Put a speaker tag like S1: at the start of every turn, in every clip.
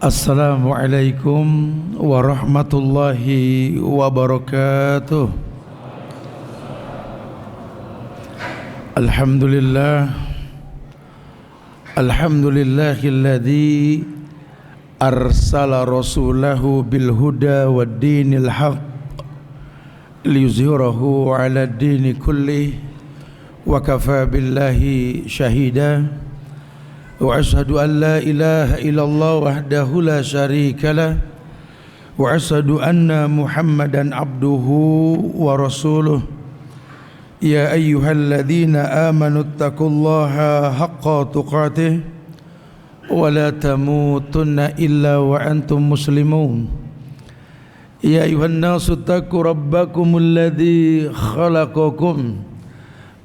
S1: Assalamualaikum warahmatullahi wabarakatuh. Alhamdulillahilladzi arsala rasulahu bil huda wad dinil haqq liyuzhirahu 'ala ad-dini kullih wa kafa billahi shahida. Wa ashhadu an la ilaha illallah wahdahu la syarika lah wa ashhadu anna Muhammadan abduhu wa rasuluh. Ya ayyuhalladzina amanu taqullaha haqqa tuqatih wa la tamutunna illa wa antum muslimun. Ya ayyuhan nasu taqu rabbakumul ladzi khalaqakum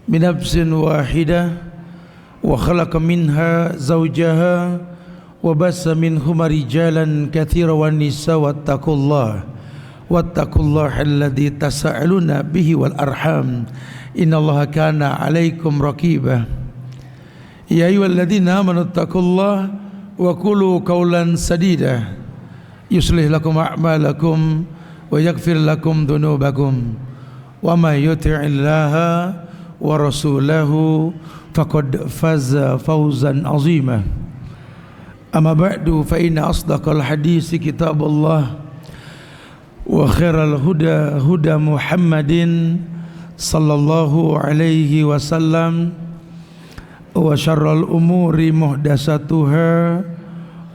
S1: min nafsin wahidah wa khalaqa minha zawjaha wa bassa minhuma rijalan katsiran wan nisaa wattaqullaha alladzi tasaaluna bihi wal arham innallaha kana 'alaikum raqiba. Ya ayyuhalladzina amanu taqullaha wa qulu qawlan sadida yuslih lakum a'malakum wa yaghfir lakum dhunubakum wa may yuti'illaha wa rasulahu faqad faza fawzan azima. Amma ba'du fa inna asdaqal hadisi kitabullah wa khairal huda huda Muhammadin sallallahu alaihi wasallam wa syarrul umuri muhdatsatuha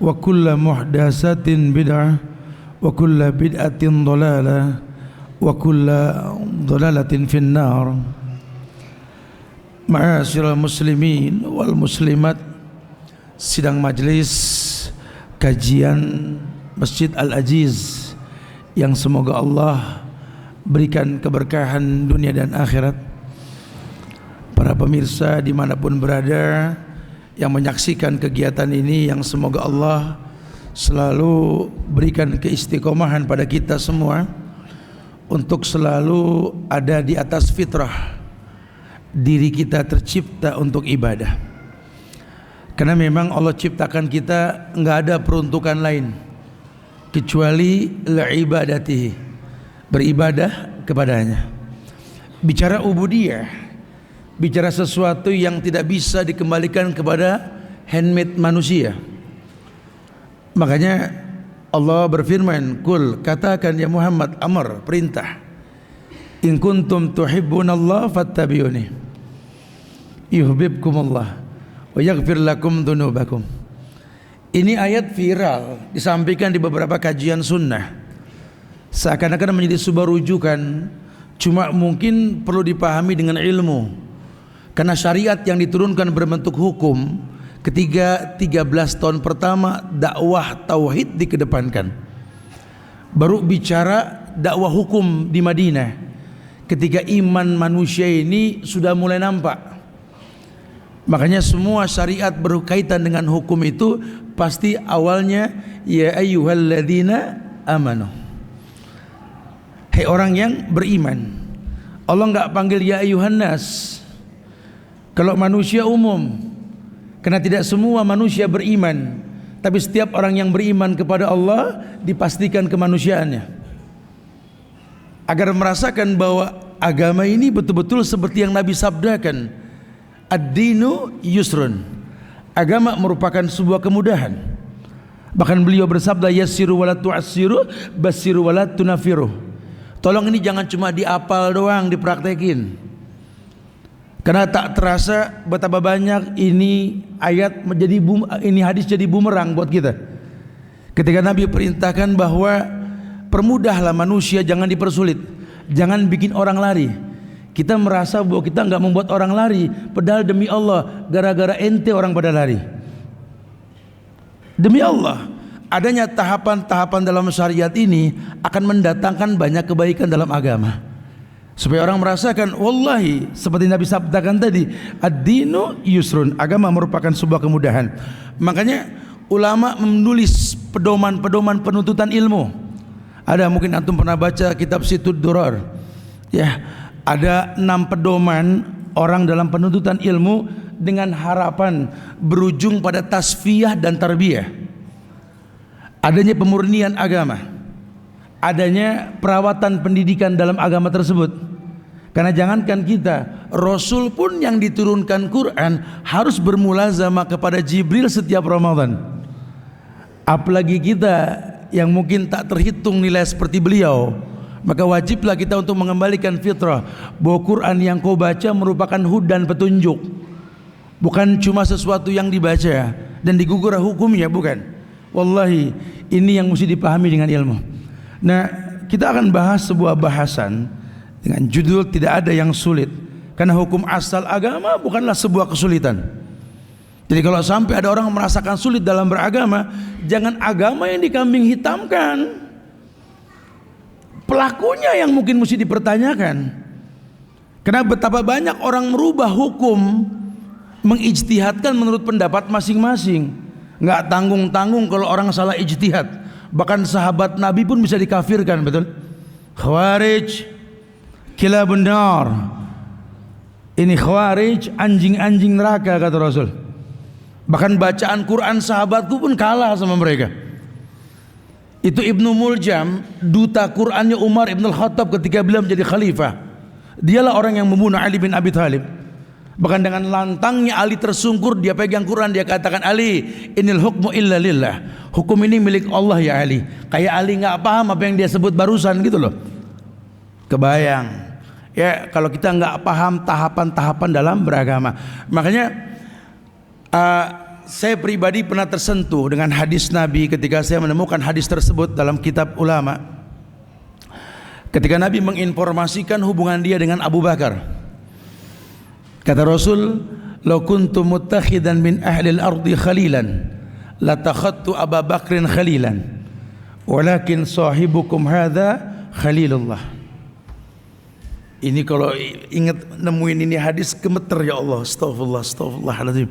S1: wa kullu muhdatsatin bid'ah wa kullu bid'atin dhalalah wa kullu dhalalatin finnar. Ma'asyiral muslimin wal muslimat, sidang majelis kajian Masjid Al-Aziz yang semoga Allah berikan keberkahan dunia dan akhirat. Para pemirsa dimanapun berada yang menyaksikan kegiatan ini, yang semoga Allah selalu berikan keistiqomahan pada kita semua untuk selalu ada di atas fitrah. Diri kita tercipta untuk ibadah, karena memang Allah ciptakan kita nggak ada peruntukan lain kecuali li'ibadatihi, beribadah kepadanya. Bicara ubudiyah, bicara sesuatu yang tidak bisa dikembalikan kepada handmade manusia. Makanya Allah berfirman, "Qul," katakan ya Muhammad, amar, perintah, "In kuntum tuhibbunallah fattabi'uni yuhibbukumullah wa yaghfir lakum dzunubakum." Ini ayat viral disampaikan di beberapa kajian sunnah, seakan-akan menjadi sebuah rujukan, cuma mungkin perlu dipahami dengan ilmu. Karena syariat yang diturunkan berbentuk hukum, ketiga 13 tahun pertama dakwah tauhid dikedepankan. Baru bicara dakwah hukum di Madinah, ketika iman manusia ini sudah mulai nampak. Makanya semua syariat berkaitan dengan hukum itu pasti awalnya ya ayyuhalladzina amanu, hai orang yang beriman. Allah enggak panggil ya ayyuhan nas kalau manusia umum, karena tidak semua manusia beriman, tapi setiap orang yang beriman kepada Allah dipastikan kemanusiaannya, agar merasakan bahwa agama ini betul-betul seperti yang Nabi sabdakan, ad-dinu yusrun, agama merupakan sebuah kemudahan. Bahkan beliau bersabda, yassiru wala tu'assiru, bassiru wala tunafiru. Tolong ini jangan cuma diapal doang, dipraktekin. Karena tak terasa betapa banyak ini ayat menjadi ini hadis jadi bumerang buat kita. Ketika Nabi perintahkan bahwa permudahlah manusia, jangan dipersulit, jangan bikin orang lari. Kita merasa bahwa kita enggak membuat orang lari, padahal demi Allah gara-gara ente orang pada lari. Demi Allah, adanya tahapan-tahapan dalam syariat ini akan mendatangkan banyak kebaikan dalam agama. Supaya orang merasakan, wallahi seperti Nabi sabdakan tadi, ad-dinu yusrun, agama merupakan sebuah kemudahan. Makanya ulama menulis pedoman-pedoman penuntutan ilmu. Ada, mungkin antum pernah baca kitab Situd Durar. Ya, ada 6 pedoman orang dalam penuntutan ilmu dengan harapan berujung pada tasfiyah dan tarbiyah. adanya pemurnian agama, adanya perawatan pendidikan dalam agama tersebut. Karena jangankan kita, Rasul pun yang diturunkan Quran harus bermulazamah kepada Jibril setiap Ramadan. Apalagi kita yang mungkin tak terhitung nilai seperti beliau, maka wajiblah kita untuk mengembalikan fitrah bahwa Quran yang kau baca merupakan hudan, petunjuk, bukan cuma sesuatu yang dibaca dan digugurah hukumnya, bukan. Wallahi, ini yang mesti dipahami dengan ilmu. Nah, kita akan bahas sebuah bahasan dengan judul tidak ada yang sulit, karena hukum asal agama bukanlah sebuah kesulitan. Jadi kalau sampai ada orang merasakan sulit dalam beragama, jangan agama yang dikambing hitamkan, pelakunya yang mungkin mesti dipertanyakan. Karena betapa banyak orang merubah hukum, mengijtihadkan menurut pendapat masing-masing. Nggak tanggung-tanggung kalau orang salah ijtihad. Bahkan sahabat Nabi pun bisa dikafirkan, betul? Khawarij kilabun nar. Ini khawarij, anjing-anjing neraka, kata Rasul. Bahkan bacaan Quran sahabatku pun kalah sama mereka. Itu Ibnu Muljam, duta Qurannya Umar Ibn Al-Khattab ketika beliau menjadi khalifah. Dialah orang yang membunuh Ali bin Abi Thalib. Bahkan dengan lantangnya Ali tersungkur, dia pegang Quran, dia katakan, Ali, inil hukmu illa lillah. Hukum ini milik Allah ya Ali. Kayak Ali nggak paham apa yang dia sebut barusan gitu loh. Kebayang ya kalau kita nggak paham tahapan-tahapan dalam beragama. Makanya saya pribadi pernah tersentuh dengan hadis Nabi ketika saya menemukan hadis tersebut dalam kitab ulama. Ketika Nabi menginformasikan hubungan dia dengan Abu Bakar, kata Rasul, "Lau kuntu muttakhidan min ahli al-ardi khalilan, latakhadtu Abu Bakrin khalilan, walakin sahibukum hadza khalilullah." Ini kalau ingat nemuin ini hadis gemeter, ya Allah, astagfirullah, astagfirullahaladzim.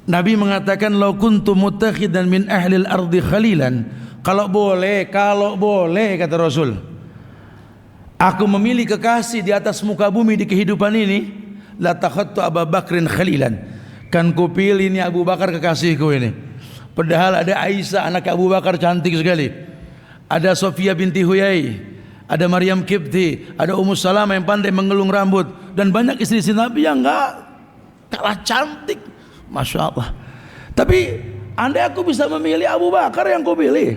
S1: Nabi mengatakan, "Lau kuntu muttakhidan min ahli al-ardi khalilan." Kalau boleh, kata Rasul, aku memilih kekasih di atas muka bumi di kehidupan ini, la takhadtu Abu Bakrin khalilan. Kan ku pilih ini Abu Bakar kekasihku ini. Padahal ada Aisyah anak Abu Bakar cantik sekali. Ada Sofia binti Huyai, ada Maryam Kipti, ada Ummu Salamah yang pandai mengelung rambut, dan banyak istri-istri Nabi yang enggak kalah cantik. Masya Allah. Tapi andai aku bisa memilih Abu Bakar yang ku pilih.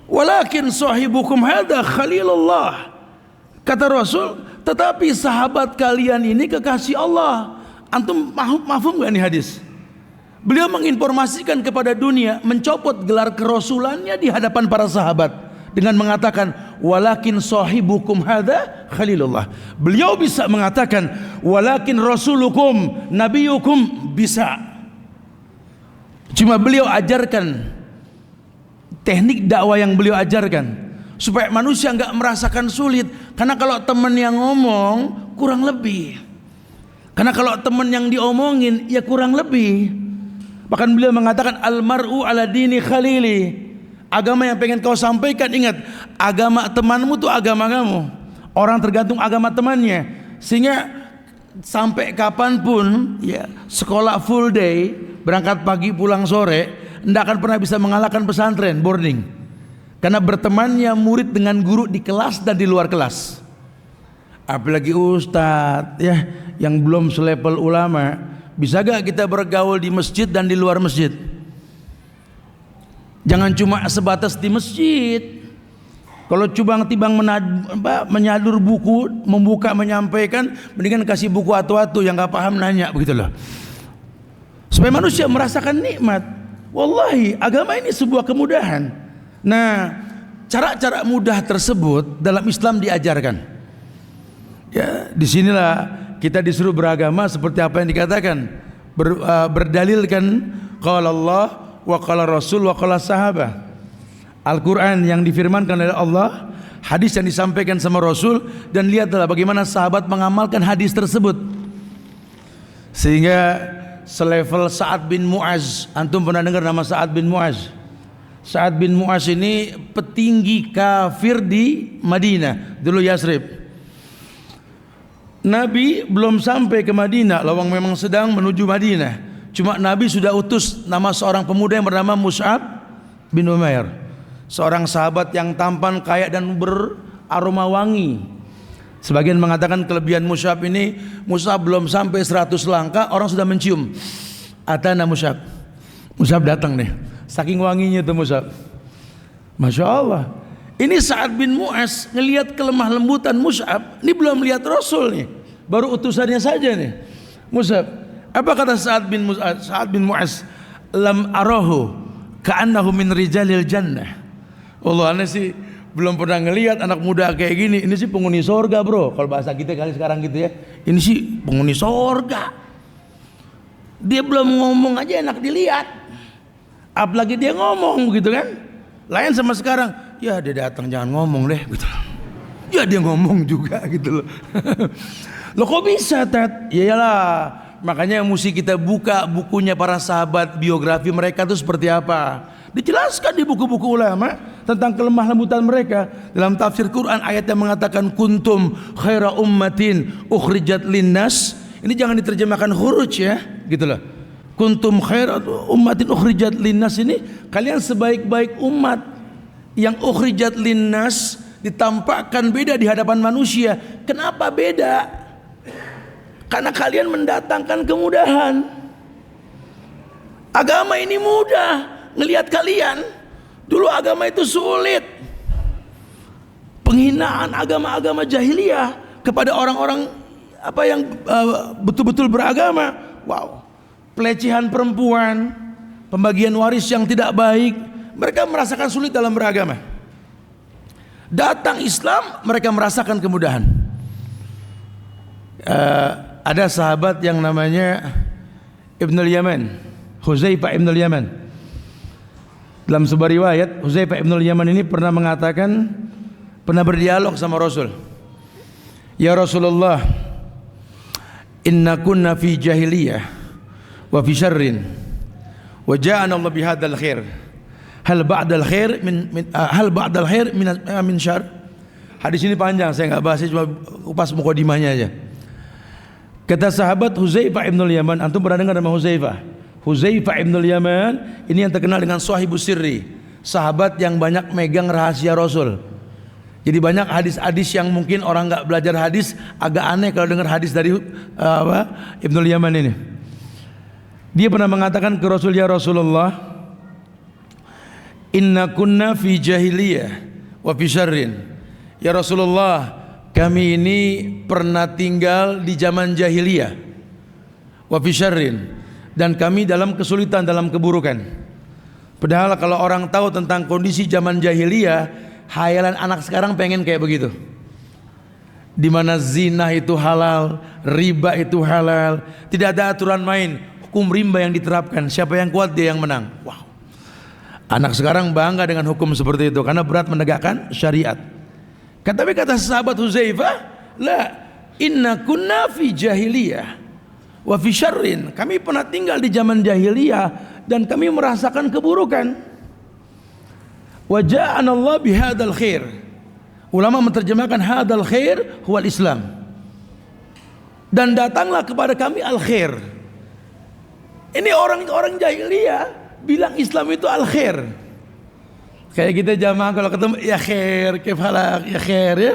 S1: Walakin sahibukum hadza khalilullah. Kata Rasul, tetapi sahabat kalian ini kekasih Allah. Antum mafhum gak nih hadis? Beliau menginformasikan kepada dunia, mencopot gelar kerasulannya di hadapan para sahabat dengan mengatakan, walakin sahibukum hadza khalilullah. Beliau bisa mengatakan, walakin rasulukum nabiyukum, bisa. Cuma beliau ajarkan teknik dakwah yang beliau ajarkan supaya manusia enggak merasakan sulit. Karena kalau teman yang ngomong kurang lebih, karena kalau teman yang diomongin ya kurang lebih. Bahkan beliau mengatakan, almar'u ala dini khalili. Agama yang pengen kau sampaikan, ingat, agama temanmu tuh agama kamu. Orang tergantung agama temannya. Sehingga sampai kapanpun ya, sekolah full day, berangkat pagi pulang sore, tidak akan pernah bisa mengalahkan pesantren boarding. Karena bertemannya murid dengan guru di kelas dan di luar kelas. Apalagi ustadz ya, yang belum selevel ulama. Bisa gak kita bergaul di masjid dan di luar masjid? Jangan cuma sebatas di masjid. Kalau cubang-tibang menyadur buku, membuka, menyampaikan, mendingan kasih buku atu-atu yang gak paham nanya, begitu loh. Supaya manusia merasakan nikmat. Wallahi, agama ini sebuah kemudahan. Nah, cara-cara mudah tersebut dalam Islam diajarkan. Ya, disinilah kita disuruh beragama seperti apa yang dikatakan, berdalilkan qala Allah wa qala Rasul wa qala sahabah. Al-Quran yang difirmankan oleh Allah, hadis yang disampaikan sama Rasul, dan lihatlah bagaimana sahabat mengamalkan hadis tersebut. Sehingga selevel Sa'ad bin Mu'az. Antum pernah dengar nama Sa'ad bin Mu'az? Sa'ad bin Mu'az ini petinggi kafir di Madinah, dulu Yasrib. Nabi belum sampai ke Madinah, lawang memang sedang menuju Madinah. Cuma Nabi sudah utus nama seorang pemuda yang bernama Mus'ab bin Umair, seorang sahabat yang tampan, kaya dan beraroma wangi. Sebagian mengatakan kelebihan Mus'ab ini, Mus'ab belum sampai 100 langkah orang sudah mencium. Atana Mus'ab. Mus'ab datang nih. Saking wanginya itu Mus'ab. Masya Allah. Ini Sa'ad bin Mu'az ngelihat kelemah lembutan Mus'ab. Ini belum lihat Rasul nih, baru utusannya saja nih. Mus'ab, apa kata Sa'ad bin Mu'az? Lam arahu ka'annahu min rijalil jannah. Allah, aneh sih belum pernah ngelihat anak muda kayak gini. Ini sih penghuni sorga bro, kalau bahasa kita kali sekarang gitu ya. Ini sih penghuni sorga. Dia belum ngomong aja enak dilihat, apalagi dia ngomong gitu kan. Lain sama sekarang, ya dia datang jangan ngomong deh gitu. Ya dia ngomong juga gitu loh. Loh kok bisa Ted? Iyalah, makanya mesti kita buka bukunya para sahabat, biografi mereka itu seperti apa. Dijelaskan di buku-buku ulama tentang kelemah lembutan mereka. Dalam tafsir Quran ayat yang mengatakan kuntum khaira ummatin ukhrijat linnas. Ini jangan diterjemahkan khuruj ya, gitu loh. Kuntum khaira ummatin ukhrijat linnas ini kalian sebaik-baik umat yang ukhrijat linnas, ditampakkan beda di hadapan manusia. Kenapa beda? Karena kalian mendatangkan kemudahan. Agama ini mudah. Ngelihat kalian, dulu agama itu sulit. Penghinaan agama-agama jahiliyah kepada orang-orang apa yang betul-betul beragama. Wow. Pelecehan perempuan, pembagian waris yang tidak baik, mereka merasakan sulit dalam beragama. Datang Islam, mereka merasakan kemudahan. Ada sahabat yang namanya Ibnul Yaman, Huzaifah Ibnul Yaman. Dalam sebuah riwayat, Huzaifah Ibnul Yaman ini pernah mengatakan, pernah berdialog sama Rasul. Ya Rasulullah, inna kunna fi jahiliyah wa fi syarrin wa ja'ana Allah bihadzal khair. Hal ba'dal khair min syarr. Hadis ini panjang, saya enggak bahas, cuma kupas mukadimahnya aja. Kata sahabat Huzaifah Ibnul Yaman, antum pernah dengar nama Huzaifah? Huzaifah Ibnul Yaman ini yang terkenal dengan Shahibus Sirri, sahabat yang banyak megang rahasia Rasul. Jadi banyak hadis-hadis yang mungkin orang nggak belajar hadis agak aneh kalau dengar hadis dari Ibnul Yaman ini. Dia pernah mengatakan ke Rasul, ya Rasulullah, inna kunna fi jahiliyah wa fi syarrin. Ya Rasulullah, kami ini pernah tinggal di zaman jahiliyah wa fi syarrin, dan kami dalam kesulitan, dalam keburukan. Padahal kalau orang tahu tentang kondisi zaman jahiliyah, hayalan anak sekarang pengen kayak begitu. Di mana zina itu halal, riba itu halal, tidak ada aturan main, hukum rimba yang diterapkan. Siapa yang kuat dia yang menang. Wow. Anak sekarang bangga dengan hukum seperti itu karena berat menegakkan syariat. Tapi kata sahabat Huzaifah, la inna kunna fi jahiliyah wa fi syarrin, kami pernah tinggal di zaman jahiliyah dan kami merasakan keburukan. Wa ja'ana Allah bihadzal khair. Ulama menerjemahkan hadzal khair huwal Islam. Dan datanglah kepada kami al khair. Ini orang-orang jahiliyah bilang Islam itu al khair. Kayak kita jamaah kalau ketemu ya khair, kefalak, ya khair ya.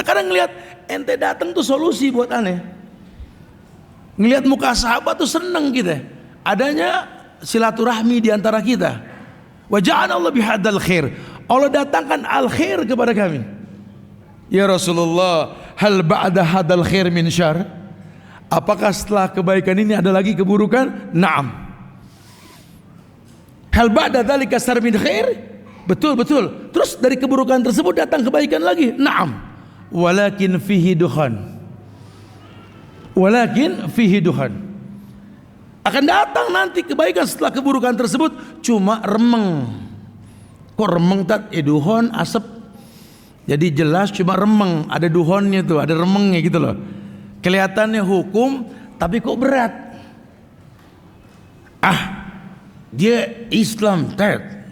S1: Kadang ngelihat ente datang tuh solusi buat aneh. Ngelihat muka sahabat tuh seneng kita. Adanya silaturahmi di antara kita. Wa ja'ana Allah bihadzal khair. Allah datangkan al khair kepada kami. Ya Rasulullah, hal ba'da hadzal khair min syarr? Apakah setelah kebaikan ini ada lagi keburukan? Naam. Hal ba'da dzalika syarr min khair? Betul, betul. Terus dari keburukan tersebut datang kebaikan lagi? Naam. Walakin fihi dukhan. Walakin fihi duhan. Akan datang nanti kebaikan setelah keburukan tersebut, cuma remeng. Kok remeng tat? Duhon, asap. Jadi jelas cuma remeng, ada duhonnya tuh, ada remengnya gitu loh. Kelihatannya hukum, tapi kok berat. Dia Islam, tat.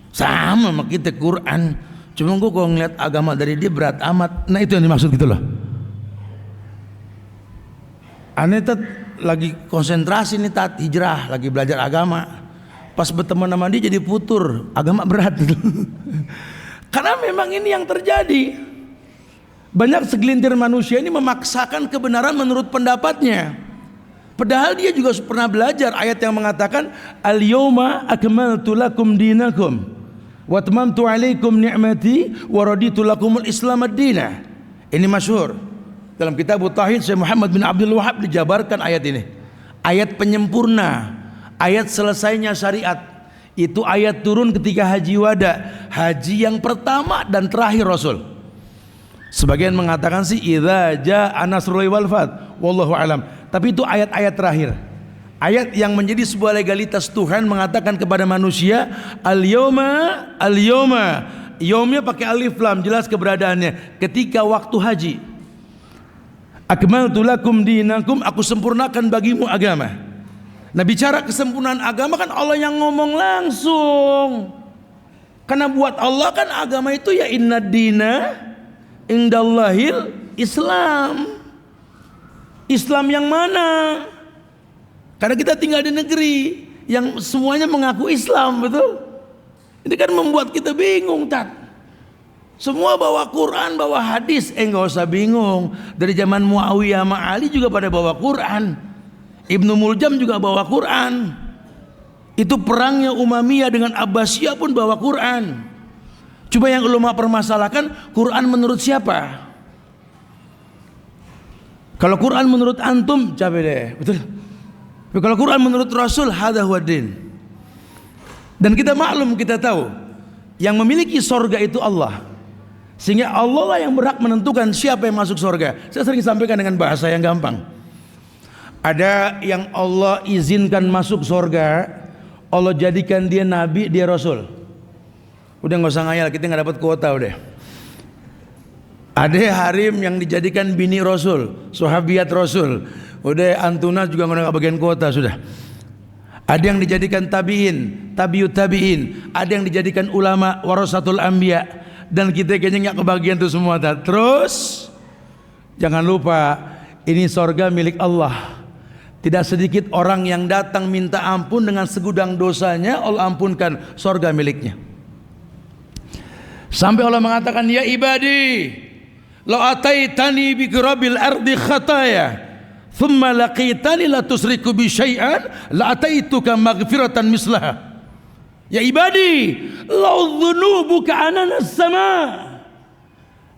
S1: Sama sama kita Quran. Cuma gua kalau ngeliat agama dari dia berat amat. Nah itu yang dimaksud gitu loh. Aneh tat, lagi konsentrasi nih tat hijrah, lagi belajar agama. Pas berteman sama dia jadi putur, agama berat gitu. Karena memang ini yang terjadi. Banyak segelintir manusia ini memaksakan kebenaran menurut pendapatnya. Padahal dia juga pernah belajar ayat yang mengatakan al-yawma akmaltu lakum dinakum wa atmamtu alaikum ni'mati wa raditu lakumul islam ad-dina. Ini masyhur. Dalam kitab Tauhid Syekh Muhammad bin Abdul Wahab dijabarkan ayat ini. Ayat penyempurna, ayat selesainya syariat. Itu ayat turun ketika haji wada, haji yang pertama dan terakhir Rasul. Sebagian mengatakan sih idza jaa nasrullahi wal fath, wallahu alam. Tapi itu ayat-ayat terakhir. Ayat yang menjadi sebuah legalitas Tuhan mengatakan kepada manusia al-yawma, yaumnya pakai alif lam, jelas keberadaannya ketika waktu haji. Akmaltu lakum dinakum, aku sempurnakan bagimu agama. Nah, bicara kesempurnaan agama kan Allah yang ngomong langsung. Karena buat Allah kan agama itu ya inna dina indallahil Islam. Islam yang mana? Karena kita tinggal di negeri yang semuanya mengaku Islam, betul? Ini kan membuat kita bingung, tat. Semua bawa Quran, bawa hadis. Enggak usah bingung. Dari zaman Muawiyah sama Ali juga pada bawa Quran. Ibnu Muljam juga bawa Quran. Itu perangnya Umayyah dengan Abbasiyah pun bawa Quran. Coba yang ulama permasalahkan, Quran menurut siapa? Kalau Quran menurut antum, capek deh, betul? Tapi kalau Quran menurut Rasul, hadza huwa din. Dan kita maklum, kita tahu yang memiliki sorga itu Allah. Sehingga Allah lah yang berhak menentukan siapa yang masuk sorga. Saya sering sampaikan dengan bahasa yang gampang. Ada yang Allah izinkan masuk sorga, Allah jadikan dia nabi, dia rasul. Udah nggak usah ngayal, kita nggak dapat kuota udah. Ada harim yang dijadikan bini rasul, sahabiat rasul. Udah Antuna juga nggak bagian kuota sudah. Ada yang dijadikan tabiin, tabiut tabiin. Ada yang dijadikan ulama, warasatul anbiya. Dan kita kayaknya nggak kebagian tuh semua. Terus jangan lupa ini sorga milik Allah. Tidak sedikit orang yang datang minta ampun dengan segudang dosanya, Allah ampunkan, sorga miliknya. Sampai Allah mengatakan, ya ibadi, la ataitani bi qurabil ardi khataya, thumma laqitani la tusriku bi syai'an, la ataituka maghfiratan mislaha. Ya ibadi, law dhunubuka ananas sama,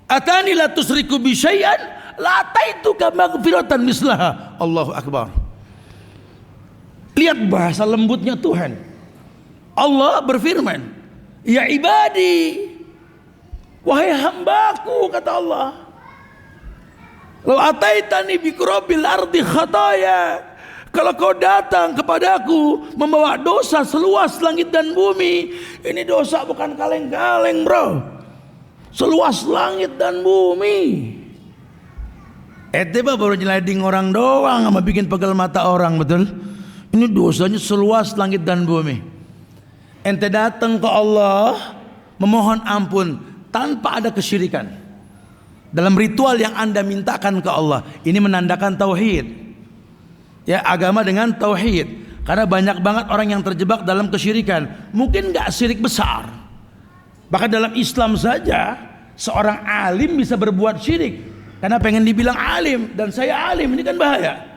S1: atani la tusriku bi syai'an, la ataituka maghfiratan mislaha. Allahu akbar. Lihat bahasa lembutnya Tuhan. Allah berfirman, ya ibadi, wahai hambaku, kata Allah, law ataitani bi qurabil ardi khataya, kalau kau datang kepadaku membawa dosa seluas langit dan bumi. Ini dosa bukan kaleng-kaleng, bro. Seluas langit dan bumi. Tiba baru nyelading orang doang sama bikin pegel mata orang, betul? Ini dosanya seluas langit dan bumi. Ente datang ke Allah memohon ampun tanpa ada kesyirikan dalam ritual yang anda mintakan ke Allah. Ini menandakan tauhid. Ya, agama dengan tauhid. Karena banyak banget orang yang terjebak dalam kesyirikan. Mungkin gak syirik besar, bahkan dalam Islam saja seorang alim bisa berbuat syirik karena pengen dibilang alim, dan saya alim, ini kan bahaya.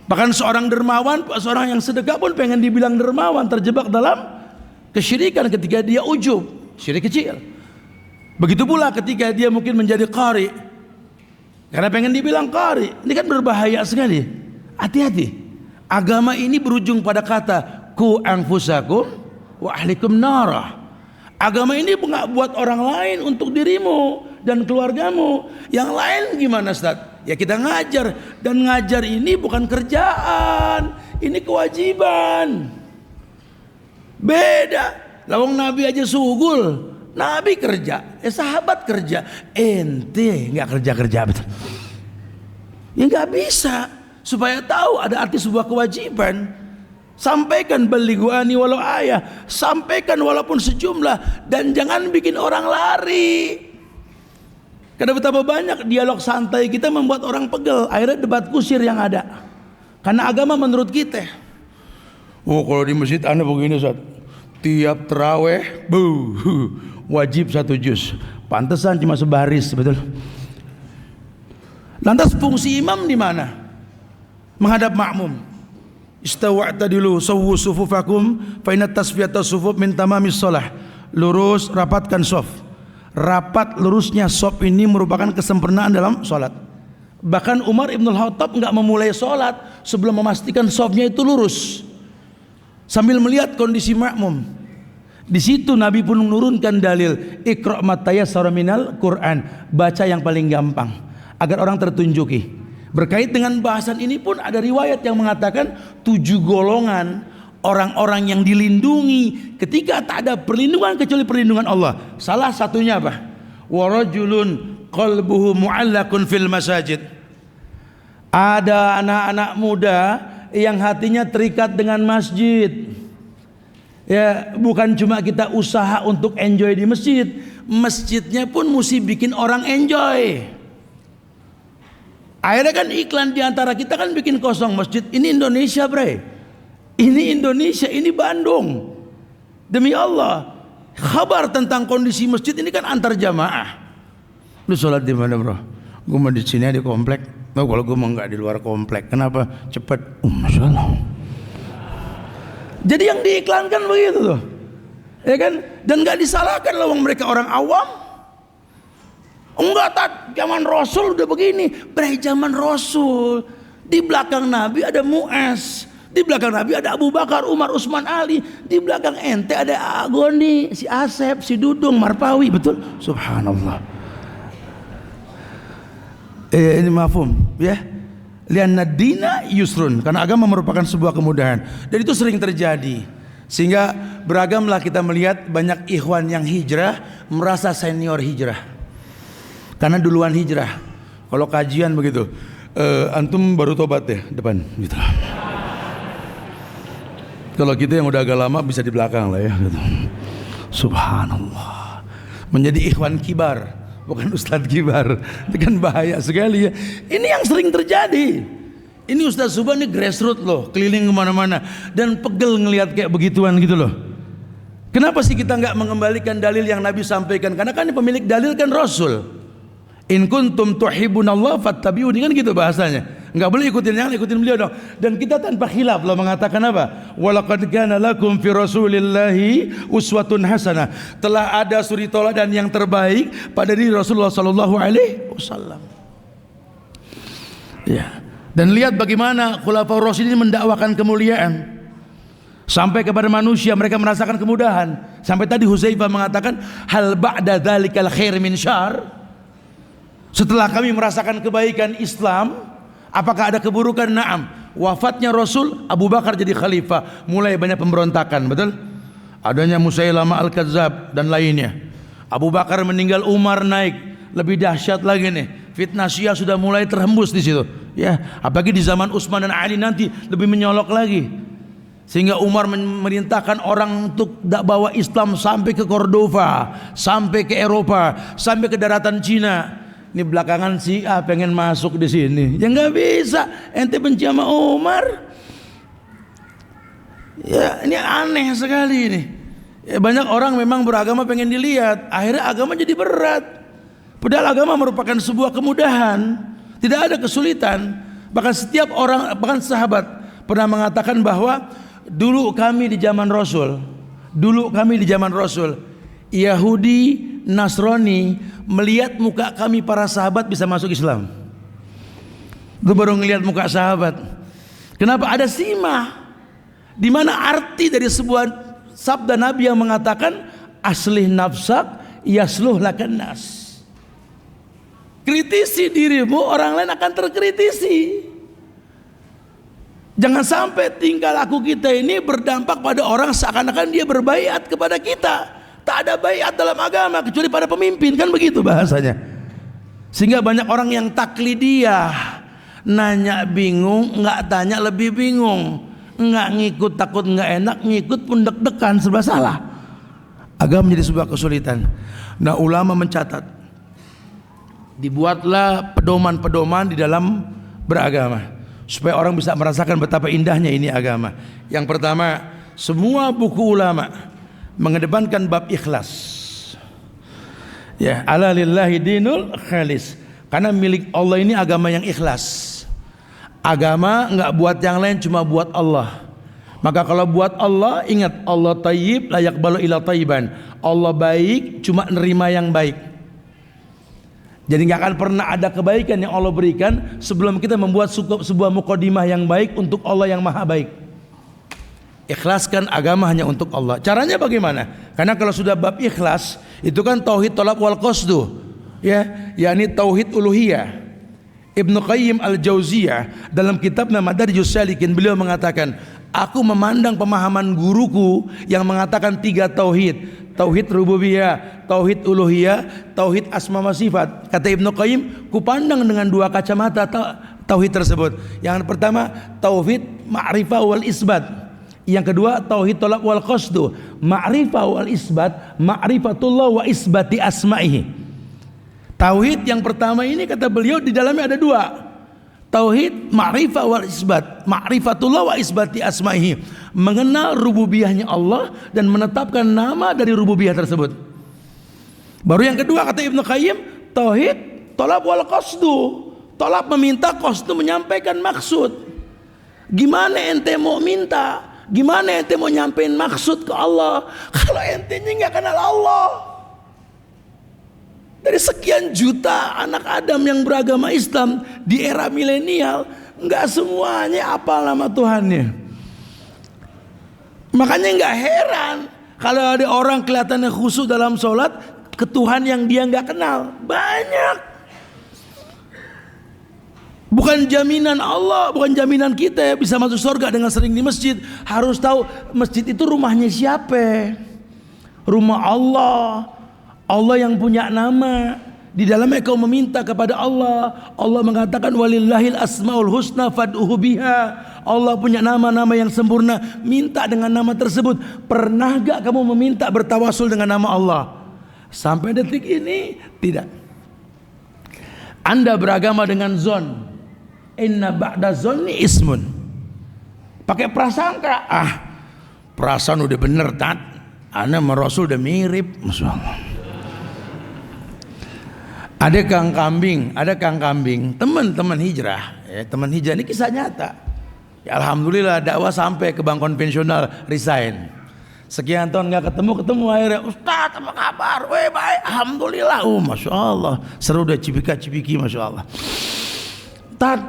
S1: Bahkan seorang dermawan, seorang yang sedekah pun pengen dibilang dermawan, terjebak dalam kesyirikan ketika dia ujub, syirik kecil. Begitu pula ketika dia mungkin menjadi qari karena pengen dibilang qari. Ini kan berbahaya sekali. Hati-hati. Agama ini berujung pada kata ku anfusakum wa ahlikum nara. Agama ini nggak buat orang lain, untuk dirimu dan keluargamu. Yang lain gimana, Ustaz? Ya kita ngajar, dan ngajar ini bukan kerjaan, ini kewajiban. Beda. Lawang Nabi aja sugul, Nabi kerja, sahabat kerja, ente nggak kerja betul. Ya nggak bisa. Supaya tahu ada arti sebuah kewajiban, sampaikan balighu ani walau ayah, sampaikan walaupun sejumlah, dan jangan bikin orang lari. Karena betapa banyak dialog santai kita membuat orang pegel, akhirnya debat kusir yang ada. Karena agama menurut kita. Oh kalau di masjid anda begini Ustaz, tiap terawih wajib 1 juz. Pantesan cuma sebaris, betul. Lantas fungsi imam di mana? Menghadap makmum. Istawa'tadilu sawwu sufufakum fa inna tasfiyata sufuf min tamamis shalah. Lurus, rapatkan shaf. Rapat lurusnya shaf ini merupakan kesempurnaan dalam salat. Bahkan Umar Ibn Khattab enggak memulai salat sebelum memastikan shafnya itu lurus. Sambil melihat kondisi makmum. Di situ Nabi pun menurunkan dalil Iqra' ma tayassara minal Qur'an, baca yang paling gampang agar orang tertunjuki. Berkait dengan bahasan ini pun ada riwayat yang mengatakan 7 golongan orang-orang yang dilindungi ketika tak ada perlindungan kecuali perlindungan Allah. Salah satunya apa? Wa rajulun qalbuhu mu'allaqun fil masajid. Ada anak-anak muda yang hatinya terikat dengan masjid. Ya, bukan cuma kita usaha untuk enjoy di masjid, masjidnya pun mesti bikin orang enjoy. Akhirnya kan iklan diantara kita kan bikin kosong masjid. Ini Indonesia bre, ini Indonesia, ini Bandung. Demi Allah, kabar tentang kondisi masjid ini kan antar jamaah. Lu sholat di mana bro? Gue mau di sini di komplek. Oh, kalau gue mau nggak di luar komplek. Kenapa? Cepet. Masya Allah. Jadi yang diiklankan begitu tuh, ya kan? Dan nggak disalahkan loh, mereka orang awam. Enggak, zaman Rasul udah begini. Bre, zaman Rasul di belakang Nabi ada Mu'az, di belakang Nabi ada Abu Bakar, Umar, Utsman, Ali, di belakang ente ada Agoni, si Asep, si Dudung, Marpawi, betul? Subhanallah. Ini mafhum ya. Lianna dina yusrun, karena agama merupakan sebuah kemudahan dan itu sering terjadi. Sehingga beragamlah kita melihat banyak ikhwan yang hijrah merasa senior hijrah karena duluan hijrah. Kalau kajian begitu, antum baru tobat ya depan gitu. Kalau kita yang udah agak lama bisa di belakang lah ya gitu. Subhanallah. Menjadi ikhwan kibar, bukan ustadz kibar. Itu kan bahaya sekali ya. Ini yang sering terjadi. Ini Ustadz Subhan ini grassroots loh, keliling kemana-mana dan pegel ngelihat kayak begituan gitu loh. Kenapa sih kita nggak mengembalikan dalil yang Nabi sampaikan? Karena kan pemilik dalil kan Rasul. In kuntum tuhibbunallah fattabi'uni, kan gitu bahasanya. Nggak boleh ikutin yang ikutin beliau dong. Dan kita tanpa khilaf loh mengatakan apa? Walaqad kana lakum fi rasulillahi uswatun hasanah. Telah ada suri teladan yang terbaik pada diri Rasulullah sallallahu alaihi wasallam. Ya. Dan lihat bagaimana Khulafaur Rasyidin mendakwakan kemuliaan sampai kepada manusia, mereka merasakan kemudahan. Sampai tadi Hudzaifah mengatakan hal ba'da dzalikal khair min syarr. Setelah kami merasakan kebaikan Islam, apakah ada keburukan? Naam. Wafatnya Rasul, Abu Bakar jadi khalifah, mulai banyak pemberontakan, betul? Adanya Musailamah Al-Kadzab dan lainnya. Abu Bakar meninggal, Umar naik, lebih dahsyat lagi nih. Fitnah Syiah sudah mulai terhembus di situ. Ya, apalagi di zaman Utsman dan Ali nanti lebih menyolok lagi. Sehingga Umar memerintahkan orang untuk bawa Islam sampai ke Cordova, sampai ke Eropa, sampai ke daratan Cina. Ini belakangan Syiah pengen masuk di sini. Ya nggak bisa. Ente benci sama Umar. Ya, ini aneh sekali ini. Ya, banyak orang memang beragama pengen dilihat, akhirnya agama jadi berat. Padahal agama merupakan sebuah kemudahan, tidak ada kesulitan. Bahkan setiap orang, bahkan sahabat pernah mengatakan bahwa dulu kami di zaman Rasul, Yahudi, Nasrani melihat muka kami para sahabat bisa masuk Islam. Itu baru ngelihat muka sahabat. Kenapa? Ada simah, di mana arti dari sebuah sabda Nabi yang mengatakan aslih nafsak yasluh lakan nas. Kritisi dirimu, orang lain akan terkritisi. Jangan sampai tingkah laku kita ini berdampak pada orang seakan-akan dia berbaiat kepada kita. Tak ada baiat dalam agama kecuali pada pemimpin, kan begitu bahasanya. Sehingga banyak orang yang taklidiyah, nanya bingung, nggak tanya lebih bingung, nggak ngikut takut nggak enak, ngikut pun deg-degan, serba salah. Agama menjadi sebuah kesulitan. Nah, ulama mencatat, dibuatlah pedoman-pedoman di dalam beragama. supaya orang bisa merasakan betapa indahnya ini agama. Yang pertama, semua buku ulama mengedepankan bab ikhlas. Ya, ala lillahi dinul khalis. Karena milik Allah ini agama yang ikhlas. Agama enggak buat yang lain, cuma buat Allah. Maka kalau buat Allah, ingat Allah tayyib la yaqbalu illa tayyiban. Allah baik, cuma nerima yang baik. Jadi enggak akan pernah ada kebaikan yang Allah berikan sebelum kita membuat sebuah mukadimah yang baik untuk Allah yang maha baik. Ikhlaskan agama hanya untuk Allah. Caranya bagaimana? Karena kalau sudah bab ikhlas, itu kan tauhid tolak wal qasdu, ya, yakni tauhid uluhiyah. Ibnu Qayyim al-Jauziyah dalam kitabnya Madarijus Salikin, beliau mengatakan, aku memandang pemahaman guruku yang mengatakan 3 tauhid, tauhid rububiyah, tauhid uluhiyah, tauhid asma wa sifat. Kata Ibnu Qayyim, kupandang dengan 2 kacamata tauhid tersebut. Yang pertama tauhid ma'rifah wal isbat. Yang kedua tauhid tolak wal qasdu, ma'rifah wal isbat, ma'rifatullah wa isbati asma'ihi. Tauhid yang pertama ini kata beliau di dalamnya ada 2. Tauhid ma'rifah wal isbat, ma'rifatullah wa isbati asma'ihi, mengenal rububiyahnya Allah dan menetapkan nama dari rububiyah tersebut. Baru yang kedua kata Ibnu Qayyim, tauhid tolak wal qasdu, tolak meminta, qasdu menyampaikan maksud. Gimana ente mau minta? Gimana ente mau nyampein maksud ke Allah kalau ente nggak kenal Allah? Dari sekian juta anak Adam yang beragama Islam di era milenial, nggak semuanya apal nama Tuhannya. Makanya nggak heran kalau ada orang kelihatannya khusyuk dalam sholat ke Tuhan yang dia nggak kenal. Banyak. Bukan jaminan Allah, bukan jaminan kita bisa masuk surga dengan sering di masjid. Harus tahu masjid itu rumahnya siapa. Rumah Allah. Allah yang punya nama. Di dalamnya kau meminta kepada Allah. Allah mengatakan walillahil asmaul husna fad'uhu biha. Allah punya nama-nama yang sempurna. Minta dengan nama tersebut. Pernah gak kamu meminta bertawasul dengan nama Allah? Sampai detik ini tidak. Anda beragama dengan zon. Inna ba'da zonni ismun. Pakai prasangka. Perasaan udah bener tat. Ana sama Rasul udah mirip. Masya Allah. Ada kang kambing, teman-teman hijrah. Teman hijrah ini kisah nyata. Ya, alhamdulillah dakwah sampai ke bank konvensional, resign. Sekian tahun nggak ketemu akhirnya, Ustaz apa kabar? Weh baik, alhamdulillah. Masya Allah. Seru udah cipika-cipiki, masya Allah. Tat,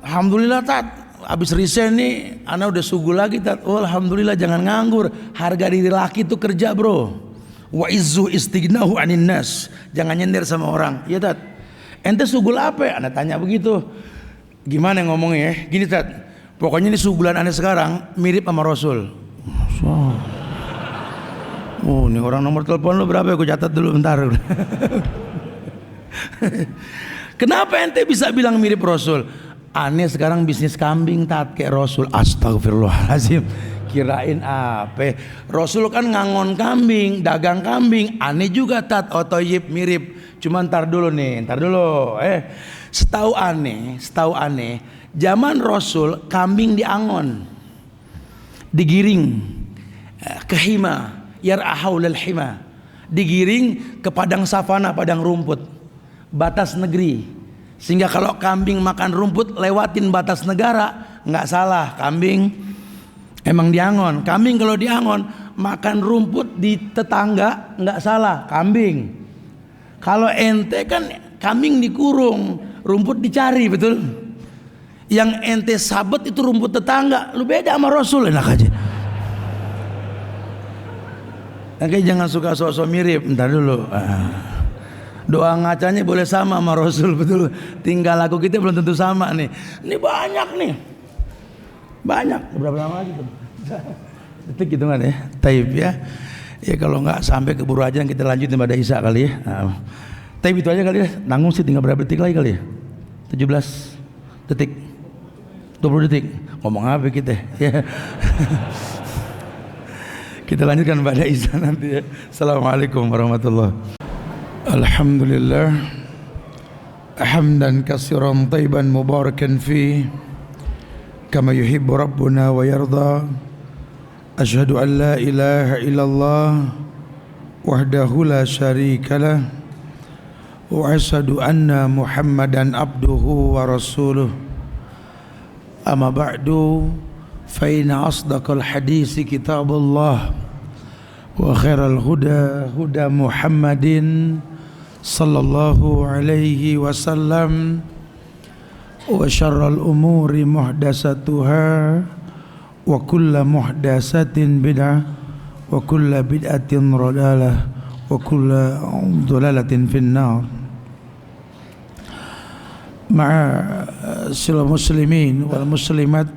S1: alhamdulillah tat. Abis resign nih, anak udah sugu lagi tat. Oh alhamdulillah, jangan nganggur. Harga diri laki itu kerja bro. Wa izzu istignahu anin nas. Jangan nyender sama orang. Iya tat. Ente sugul apa ya? Anak tanya begitu. Gimana ngomongnya ya? Gini tat. Pokoknya ini sugulan anda sekarang mirip sama Rasul. Oh ini orang nomor telepon lu berapa ya? Gue catat dulu bentar. Kenapa ente bisa bilang mirip Rasul? Aneh sekarang bisnis kambing tat kayak Rasul. Astagfirullahaladzim. Kirain apa? Rasul kan ngangon kambing, dagang kambing. Aneh juga tat. Oh toyib mirip. Cuma ntar dulu. Setahu aneh. Zaman Rasul kambing diangon, digiring ke hima, yar'ahaulal hima, digiring ke padang savana, padang rumput, batas negeri. Sehingga kalau kambing makan rumput lewatin batas negara, nggak salah, kambing emang diangon. Kambing kalau diangon makan rumput di tetangga, nggak salah, kambing. Kalau ente kan kambing dikurung, rumput dicari, betul? Yang ente sabet itu rumput tetangga, lu beda sama Rasul, enak aja. Oke, jangan suka sok-sok mirip, entar dulu. Doa ngacanya boleh sama Rasul, betul. Tinggal laku kita belum tentu sama nih. Ini banyak nih. Banyak. Berapa lama lagi tuh? Detik hitungan ya. Taib ya. Ya kalau nggak sampai keburu aja kita lanjutin pada Isya kali ya. Taib itu aja kali ya. Nanggung sih tinggal berapa detik lagi kali ya? 17 detik. 20 detik. Ngomong apa kita ya. Kita lanjutkan pada Isya nanti ya. Assalamualaikum warahmatullahi wabarakatuh. Alhamdulillah hamdan katsiran thayyiban mubarakan fi كما يحب ربنا ويرضى أشهد أن لا إله إلا الله وحده لا شريك له وأشهد أن محمدا عبده ورسوله أما بعد فإن أصدق الحديث كتاب الله وخير الهدى هدى محمد صلى الله عليه وسلم وشر الأمور محدثاتها وكل محدثة بدعة وكل بدعة ضلالة وكل ضلالة في النار. Ma'asyiral muslimin wal muslimat,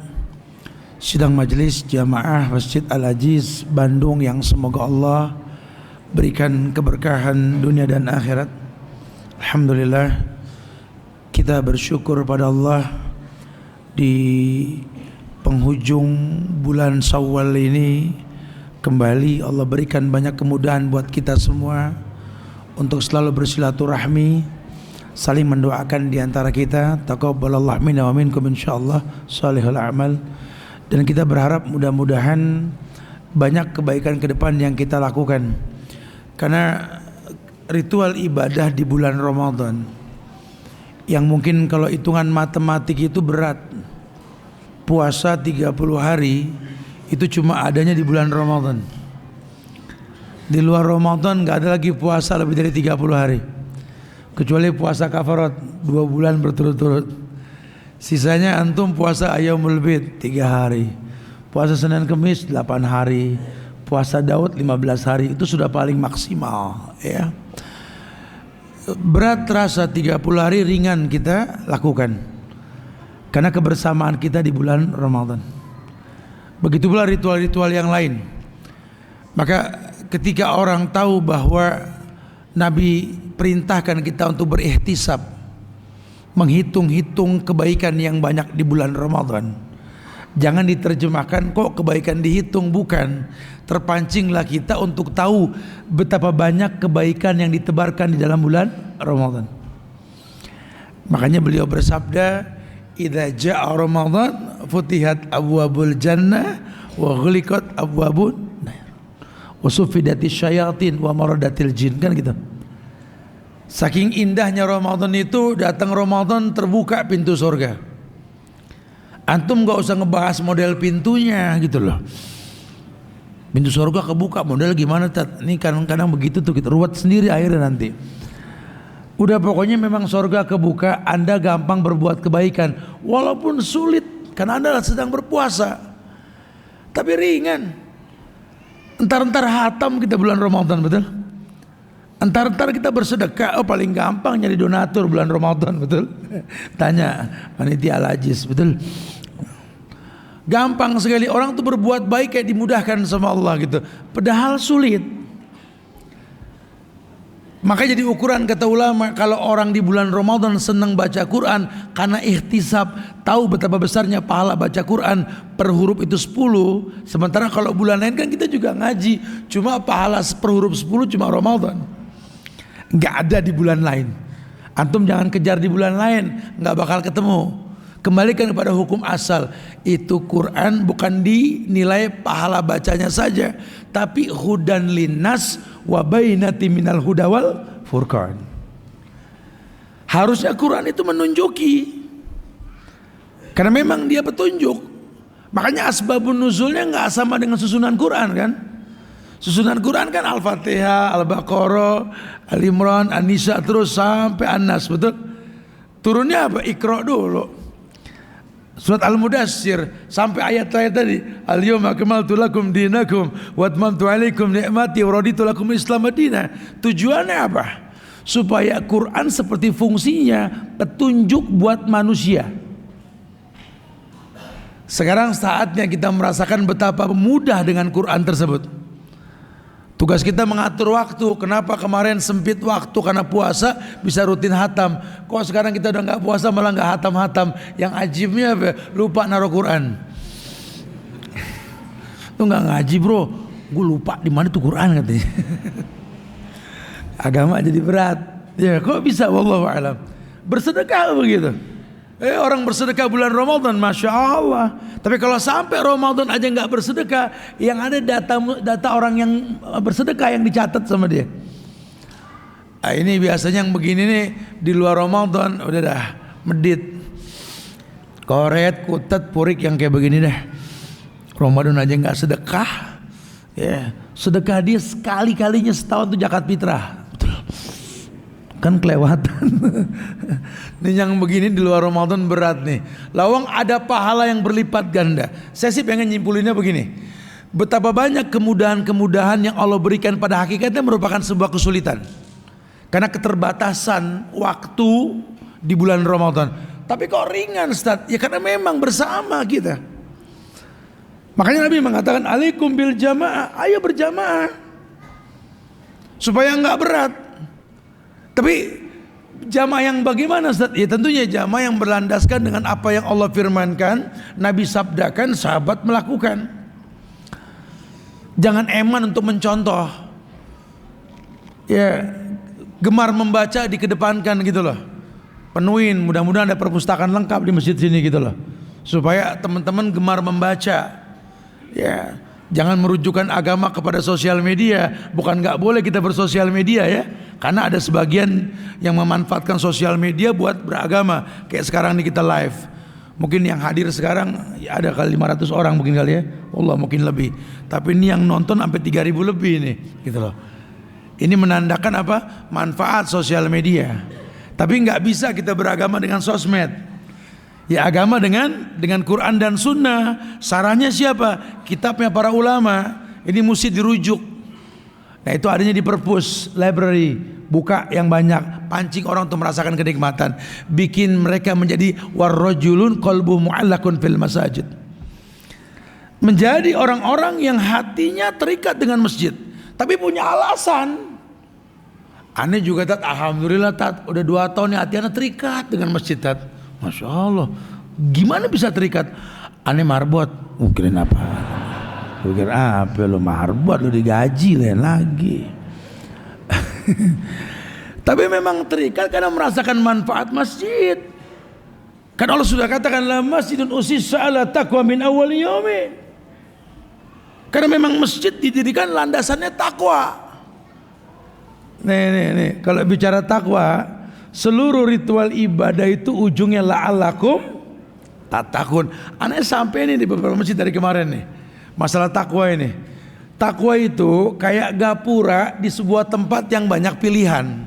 S1: sidang majelis jamaah Masjid Al-Aziz Bandung yang semoga Allah berikan keberkahan dunia dan akhirat. Alhamdulillah, kita bersyukur pada Allah di penghujung bulan Syawal ini kembali Allah berikan banyak kemudahan buat kita semua untuk selalu bersilaturahmi, saling mendoakan di antara kita. Taqabbalallahu minna wa minkum insyaallah shalihul a'mal. Dan kita berharap mudah-mudahan banyak kebaikan ke depan yang kita lakukan. Karena ritual ibadah di bulan Ramadan yang mungkin kalau hitungan matematik itu berat, puasa 30 hari itu cuma adanya di bulan Ramadan. Di luar Ramadan gak ada lagi puasa lebih dari 30 hari, kecuali puasa kafarat 2 bulan berturut-turut. Sisanya antum puasa Ayyamul Bid 3 hari, puasa Senin Kemis 8 hari, puasa Daud 15 hari. Itu sudah paling maksimal ya. Berat terasa 30 hari, ringan kita lakukan karena kebersamaan kita di bulan Ramadan. Begitu pula ritual-ritual yang lain. Maka ketika orang tahu bahwa Nabi perintahkan kita untuk berihtisab, menghitung-hitung kebaikan yang banyak di bulan Ramadan, jangan diterjemahkan kok kebaikan dihitung, bukan. Terpancinglah kita untuk tahu betapa banyak kebaikan yang ditebarkan di dalam bulan Ramadan. Makanya beliau bersabda, idza jaa Ramadan futihat abwabul jannah wa ghuliqat abwabun nar wa suffidatis syayatin wa maradatil jin, kan gitu. Saking indahnya Ramadan itu, datang Ramadan terbuka pintu surga. Antum gak usah ngebahas model pintunya gitu loh. Pintu surga kebuka, model gimana tat? Ini kadang-kadang begitu tuh, kita ruwet sendiri akhirnya nanti. Udah pokoknya memang surga kebuka, Anda gampang berbuat kebaikan walaupun sulit karena Anda sedang berpuasa. Tapi ringan. Entar-entar hatam kita bulan Ramadan, betul? Entar-entar kita bersedekah, oh paling gampang nyari donatur bulan Ramadan, betul? Tanya panitia Al-Aziz, betul? Gampang sekali orang tuh berbuat baik kayak dimudahkan sama Allah gitu, padahal sulit. Maka jadi ukuran kata ulama, kalau orang di bulan Ramadan senang baca Quran karena ihtisab, tahu betapa besarnya pahala baca Quran per huruf itu 10. Sementara kalau bulan lain kan kita juga ngaji, cuma pahala per huruf 10 cuma Ramadan, nggak ada di bulan lain. Antum jangan kejar di bulan lain, nggak bakal ketemu. Kembalikan kepada hukum asal. Itu Quran bukan dinilai pahala bacanya saja, tapi hudan linnas wa bainati minal huda wal furqan. Harusnya Quran itu menunjuki, karena memang dia petunjuk. Makanya asbabun nuzulnya nggak sama dengan susunan Quran kan. Susunan Quran kan Al-Fatihah, Al-Baqarah, Al-Imran, An-Nisa terus sampai An-Nas, betul? Turunnya apa? Iqra dulu. Surat Al-Mudassir sampai ayat terakhir tadi, al-yawma akmaltu lakum dinakum wa atmamtu alaikum ni'mati wa raditu lakum Islam madina. Tujuannya apa? Supaya Quran seperti fungsinya petunjuk buat manusia. Sekarang saatnya kita merasakan betapa mudah dengan Quran tersebut. Tugas kita mengatur waktu. Kenapa kemarin sempit waktu karena puasa bisa rutin hatam? Kok sekarang kita udah nggak puasa malah nggak hatam-hatam? Yang ajibnya apa? Lupa naruh Quran. Lu nggak ngaji bro? Gue lupa di mana tuh Quran katanya. Agama jadi berat. Ya kok bisa? Wallahu a'lam. Bersedekah begitu. Orang bersedekah bulan Ramadan, Masya Allah. Tapi kalau sampai Ramadan aja nggak bersedekah, yang ada data orang yang bersedekah yang dicatat sama dia. Nah, ini biasanya yang begini nih di luar Ramadan udah dah medit, koret, kutet, purik yang kayak begini deh. Ramadan aja nggak sedekah, ya sedekah dia sekali-kalinya setahun tuh zakat fitrah. Kan kelewatan. Nih yang begini di luar Ramadan berat nih. Lawang ada pahala yang berlipat ganda. Saya sih pengen nyimpulinnya begini. Betapa banyak kemudahan-kemudahan yang Allah berikan pada hakikatnya merupakan sebuah kesulitan. Karena keterbatasan waktu di bulan Ramadan. Tapi kok ringan Ustaz? Ya karena memang bersama kita. Makanya Nabi mengatakan alaikum bil jamaah. Ayo berjamaah. Supaya enggak berat. Tapi jamaah yang bagaimana Ustaz? Ya tentunya jamaah yang berlandaskan dengan apa yang Allah firmankan, Nabi sabdakan, sahabat melakukan. Jangan eman untuk mencontoh. Ya, gemar membaca dikedepankan gitu loh. Penuhin, mudah-mudahan ada perpustakaan lengkap di masjid sini gitu loh. Supaya teman-teman gemar membaca. Ya, jangan merujukkan agama kepada sosial media. Bukan nggak boleh kita bersosial media ya. Karena ada sebagian yang memanfaatkan sosial media buat beragama. Kayak sekarang nih kita live. Mungkin yang hadir sekarang ya ada kali 500 orang mungkin kali ya. Allah mungkin lebih. Tapi ini yang nonton sampai 3.000 lebih nih gitu loh. Ini menandakan apa? Manfaat sosial media. Tapi nggak bisa kita beragama dengan sosmed. Ya agama dengan Quran dan Sunnah. Sarannya siapa? Kitabnya para ulama. Ini mesti dirujuk. Nah itu adanya di perpus, library, buka yang banyak, pancing orang untuk merasakan kenikmatan, bikin mereka menjadi warrajulun qalbu mu'allakun fil masajid, menjadi orang-orang yang hatinya terikat dengan masjid, tapi punya alasan. Aneh juga Tat, alhamdulillah Tat, udah 2 tahun nih hatinya terikat dengan masjid Tat. Masya Allah, gimana bisa terikat? Aneh marbot, mungkin apa? Pikir apa lo marbot lo digaji lain lagi. Tapi memang terikat karena merasakan manfaat masjid. Kan Allah sudah katakan la masjidun usissa ala taqwa min awwal yaumi. Karena memang masjid didirikan landasannya takwa. Nih kalau bicara takwa, seluruh ritual ibadah itu ujungnya la'allakum tattaqun. Aneh sampai nih di beberapa masjid dari kemarin nih. Masalah takwa ini. Takwa itu kayak gapura di sebuah tempat yang banyak pilihan.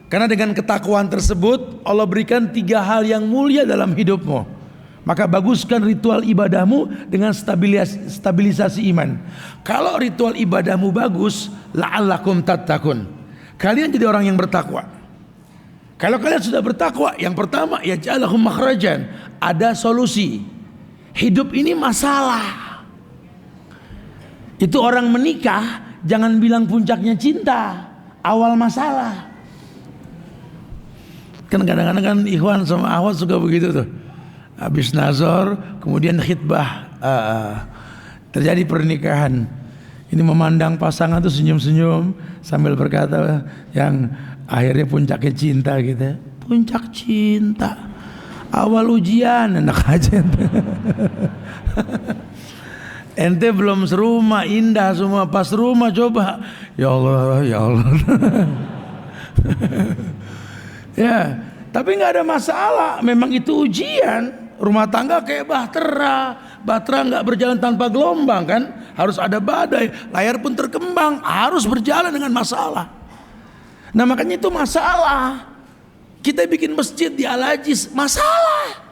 S1: Karena dengan ketakwaan tersebut Allah berikan 3 hal yang mulia dalam hidupmu. Maka baguskan ritual ibadahmu dengan stabilisasi iman. Kalau ritual ibadahmu bagus, la'allakum tattaqun. Kalian jadi orang yang bertakwa. Kalau kalian sudah bertakwa, yang pertama ya ja'alahum makhrajan, ada solusi. Hidup ini masalah. Itu orang menikah jangan bilang puncaknya cinta, awal masalah. Kan kadang-kadang kan ikhwan sama akhwat suka begitu tuh. Habis nazar kemudian khitbah, terjadi pernikahan. Ini memandang pasangan tuh senyum-senyum sambil berkata yang akhirnya puncaknya cinta gitu. Puncak cinta, awal ujian enak aja. Ente belum serumah, indah semua, pas rumah coba, ya Allah, ya Allah. Ya, tapi nggak ada masalah. Memang itu ujian. Rumah tangga kayak bahtera nggak berjalan tanpa gelombang kan? Harus ada badai. Layar pun terkembang, harus berjalan dengan masalah. Nah makanya itu masalah. Kita bikin masjid di Al-Ajiz, masalah.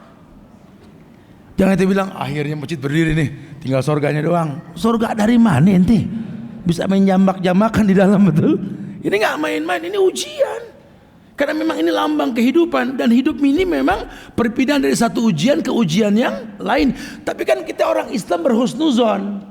S1: Jangan ente bilang akhirnya masjid berdiri nih, tinggal surganya doang. Surga dari mana ente? Bisa main jambak-jambakan di dalam betul? Ini nggak main-main, ini ujian. Karena memang ini lambang kehidupan dan hidup ini memang perpindahan dari satu ujian ke ujian yang lain. Tapi kan kita orang Islam berhusnuzon.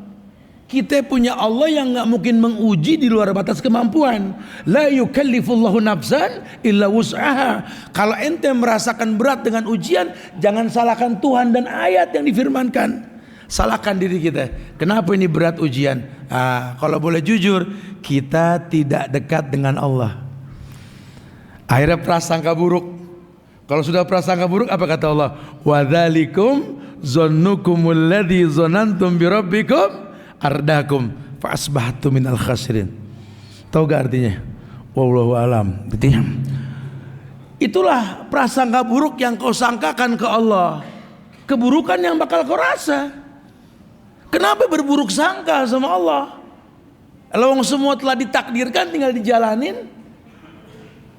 S1: Kita punya Allah yang nggak mungkin menguji di luar batas kemampuan. La yukallifullahu nafsan illa wus'aha. Kalau ente merasakan berat dengan ujian, jangan salahkan Tuhan dan ayat yang difirmankan. Salahkan diri kita. Kenapa ini berat ujian? Kalau boleh jujur, kita tidak dekat dengan Allah. Akhirnya prasangka buruk. Kalau sudah prasangka buruk apa kata Allah? Wa dzalikum zannukumul ladzi zanantum bi rabbikum ardakum fa asbahtum minal khasirin. Tahu gak artinya? Wallahu alam. Gitu ya. Itulah prasangka buruk yang kau sangkakan ke Allah. Keburukan yang bakal kau rasa. Kenapa berburuk sangka sama Allah? Kalau semua telah ditakdirkan tinggal dijalanin.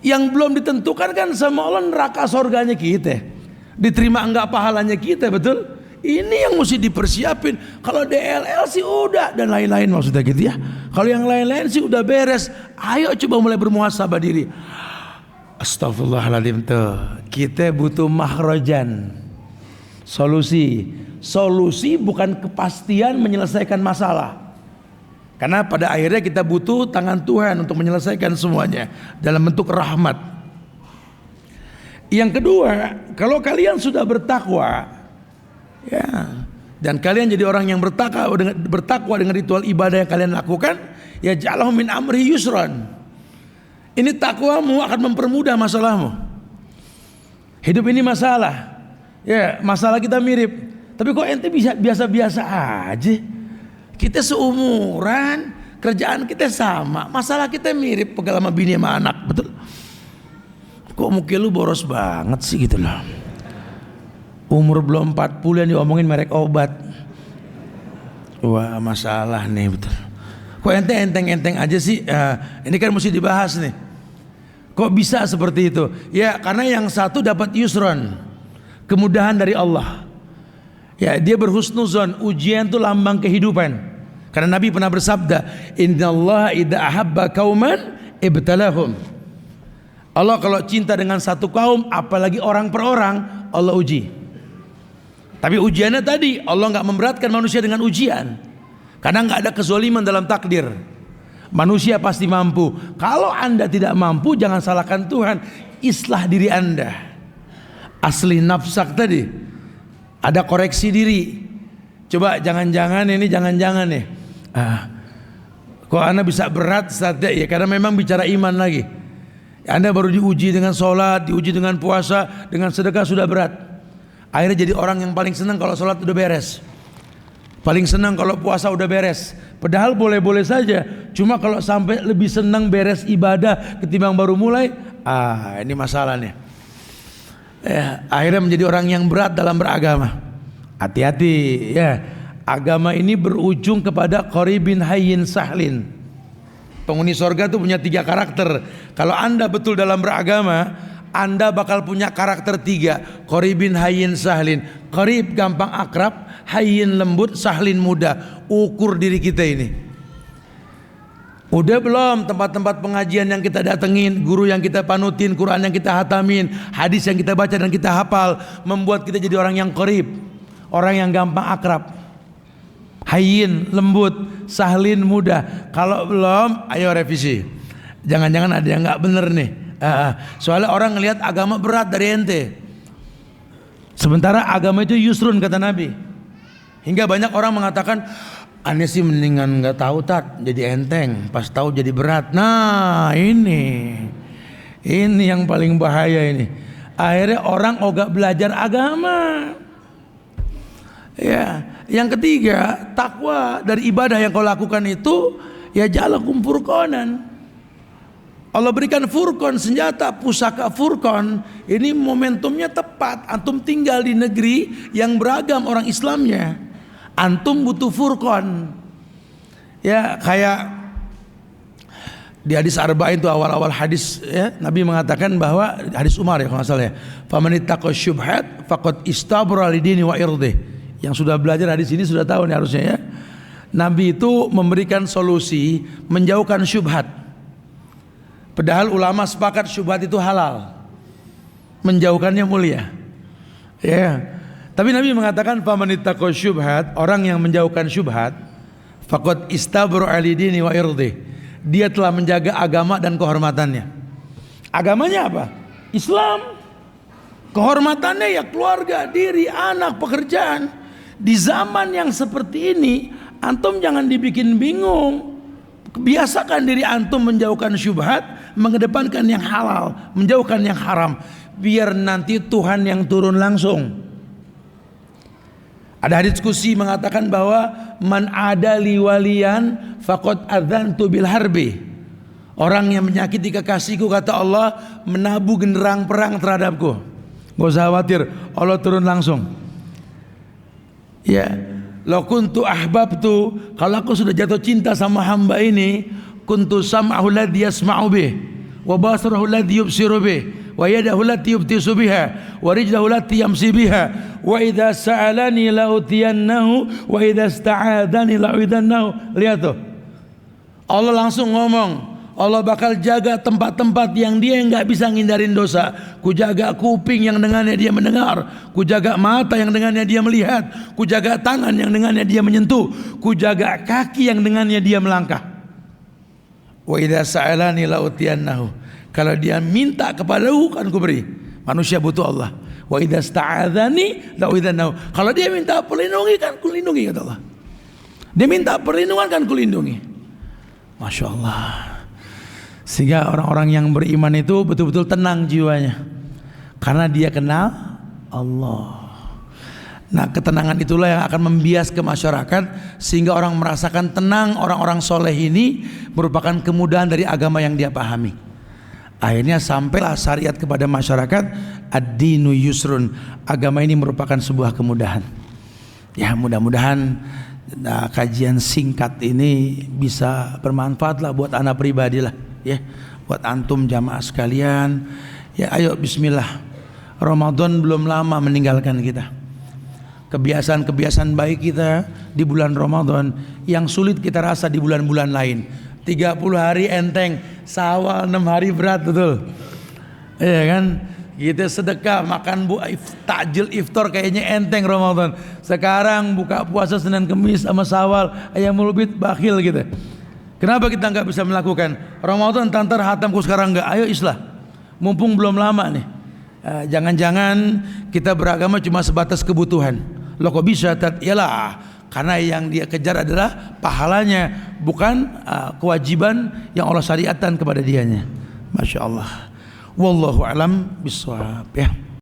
S1: Yang belum ditentukan kan sama Allah neraka sorganya kita. Diterima enggak pahalanya kita, betul? Ini yang mesti dipersiapin. Kalau DLL sih udah dan lain-lain maksudnya gitu ya. Kalau yang lain-lain sih udah beres. Ayo coba mulai bermuhasabah diri. Astagfirullahaladzim tuh. Kita butuh mahrajan. Solusi bukan kepastian menyelesaikan masalah. Karena pada akhirnya kita butuh tangan Tuhan untuk menyelesaikan semuanya dalam bentuk rahmat. Yang kedua, kalau kalian sudah bertakwa, ya, dan kalian jadi orang yang bertakwa dengan ritual ibadah yang kalian lakukan, ya ja'alahu min amri yusran. Ini takwamu akan mempermudah masalahmu. Hidup ini masalah. Ya, masalah kita mirip. Tapi kok ente bisa biasa-biasa aja? Kita seumuran, kerjaan kita sama, masalah kita mirip, pegal sama bini sama anak, betul? Kok muka lu boros banget sih gitu loh. Umur belum 40 yang diomongin merek obat. Wah, masalah nih, betul. Kok ente enteng-enteng aja sih? Ini kan mesti dibahas nih. Kok bisa seperti itu? Ya karena yang satu dapat yusron, kemudahan dari Allah. Ya dia berhusnuzon, ujian itu lambang kehidupan. Karena Nabi pernah bersabda, innallaha idza ahabba qauman ibtalahum. Allah kalau cinta dengan satu kaum, apalagi orang per orang, Allah uji. Tapi ujiannya tadi, Allah nggak memberatkan manusia dengan ujian. Karena nggak ada kezoliman dalam takdir. Manusia pasti mampu. Kalau anda tidak mampu, jangan salahkan Tuhan. Islah diri anda. Asli nafsak tadi. Ada koreksi diri. Coba jangan-jangan nih. Kok anda bisa berat saatnya? Ya karena memang bicara iman lagi. Anda baru diuji dengan sholat, diuji dengan puasa, dengan sedekah sudah berat. Akhirnya jadi orang yang paling senang kalau sholat udah beres. Paling senang kalau puasa udah beres. Padahal boleh-boleh saja. Cuma kalau sampai lebih senang beres ibadah ketimbang baru mulai, ini masalah nih. Akhirnya menjadi orang yang berat dalam beragama. Hati-hati ya. Agama ini berujung kepada qaribin hayyin sahlin. Penghuni sorga itu punya 3 karakter. Kalau anda betul dalam beragama, anda bakal punya karakter 3. Qaribin hayyin sahlin. Qarib gampang akrab, hayyin lembut, sahlin mudah. Ukur diri kita ini. Udah belum tempat-tempat pengajian yang kita datengin, guru yang kita panutin, Quran yang kita hatamin, hadis yang kita baca dan kita hafal, membuat kita jadi orang yang qarib, orang yang gampang akrab, hayyin lembut, sahlin mudah. Kalau belum, ayo revisi. Jangan-jangan ada yang nggak bener nih. Soalnya orang ngelihat agama berat dari ente, sementara agama itu yusrun kata Nabi. Hingga banyak orang mengatakan, aneh sih mendingan nggak tahu tat, jadi enteng, pas tahu jadi berat. Nah ini yang paling bahaya ini. Akhirnya orang ogah belajar agama. Ya, yang ketiga, takwa dari ibadah yang kau lakukan itu, ya ja'alakum furqanan. Allah berikan furqan, senjata, pusaka furqan. Ini momentumnya tepat. Antum tinggal di negeri yang beragam orang Islamnya. Antum butuh furqan. Ya kayak di hadis arba'in itu awal-awal hadis ya, Nabi mengatakan bahwa hadis Umar ya kalau nggak salah ya. Famanittaqa syubhat faqad istabra lidini wa irdih. Yang sudah belajar hadis ini sudah tahu nih harusnya ya. Nabi itu memberikan solusi menjauhkan syubhat. Padahal ulama sepakat syubhat itu halal. Menjauhkannya mulia. Ya. Tapi Nabi mengatakan famanittaqa syubhat, orang yang menjauhkan syubhat, faqad istabra alidini wa irdih. Dia telah menjaga agama dan kehormatannya. Agamanya apa? Islam. Kehormatannya ya keluarga, diri, anak, pekerjaan. Di zaman yang seperti ini, antum jangan dibikin bingung. Biasakan diri antum menjauhkan syubhat, mengedepankan yang halal, menjauhkan yang haram, biar nanti Tuhan yang turun langsung. Ada hadits qudsi mengatakan bahwa man adali waliyan faqad adzantu bil harbi. Orang yang menyakiti kekasihku, kata Allah, menabuh genderang perang terhadapku. Gak usah khawatir, Allah turun langsung. Ya, law kuntu ahbabtu, kalau aku sudah jatuh cinta sama hamba ini, kuntu sam'ahu alladhi yasma'u bih, wa basarahu alladhi yubsiru bih, wa yadahu allati yubtisu biha, wa rijlahu allati yamsi biha, wa idza sa'alani la'utiyannahu, wa idza ista'adani la'uidannahu. Lihat tuh, Allah langsung ngomong, Allah bakal jaga tempat-tempat yang dia nggak bisa ngindarin dosa. Ku jaga kuping yang dengannya dia mendengar, ku jaga mata yang dengannya dia melihat, ku jaga tangan yang dengannya dia menyentuh, ku jaga kaki yang dengannya dia melangkah. Wa idza sa'alani la'utiyannahu. Kalau dia minta kepadaku kan ku beri. Manusia butuh Allah. Wa idza sta'adzani la'uidannahu. Kalau dia minta perlindungan kan ku lindungi, kata Allah. Dia minta perlindungan kan ku lindungi. Masya Allah. Sehingga orang-orang yang beriman itu betul-betul tenang jiwanya, karena dia kenal Allah. Nah, ketenangan itulah yang akan membias ke masyarakat, sehingga orang merasakan tenang. Orang-orang soleh ini merupakan kemudahan dari agama yang dia pahami. Akhirnya sampailah syariat kepada masyarakat, ad-dinu yusrun, agama ini merupakan sebuah kemudahan. Ya, mudah-mudahan kajian singkat ini bisa bermanfaat lah buat anak pribadi lah, ya, buat antum jamaah sekalian. Ya, ayo bismillah. Ramadan belum lama meninggalkan kita. Kebiasaan-kebiasaan baik kita di bulan Ramadan yang sulit kita rasa di bulan-bulan lain. 30 hari enteng, Syawal 6 hari berat, betul. Iya kan? Kita sedekah, makan takjil iftar kayaknya enteng Ramadan. Sekarang buka puasa Senin Kemis sama Syawal, ayamul bid bakhil gitu. Kenapa kita nggak bisa melakukan? Ramadan tantar hatamku sekarang nggak. Ayo islah, mumpung belum lama nih. Jangan-jangan kita beragama cuma sebatas kebutuhan. Loh kok bisa? Yalah, karena yang dia kejar adalah pahalanya, bukan kewajiban yang Allah syariatkan kepada dianya. Masya Allah. Wallahu alam bisawab, ya.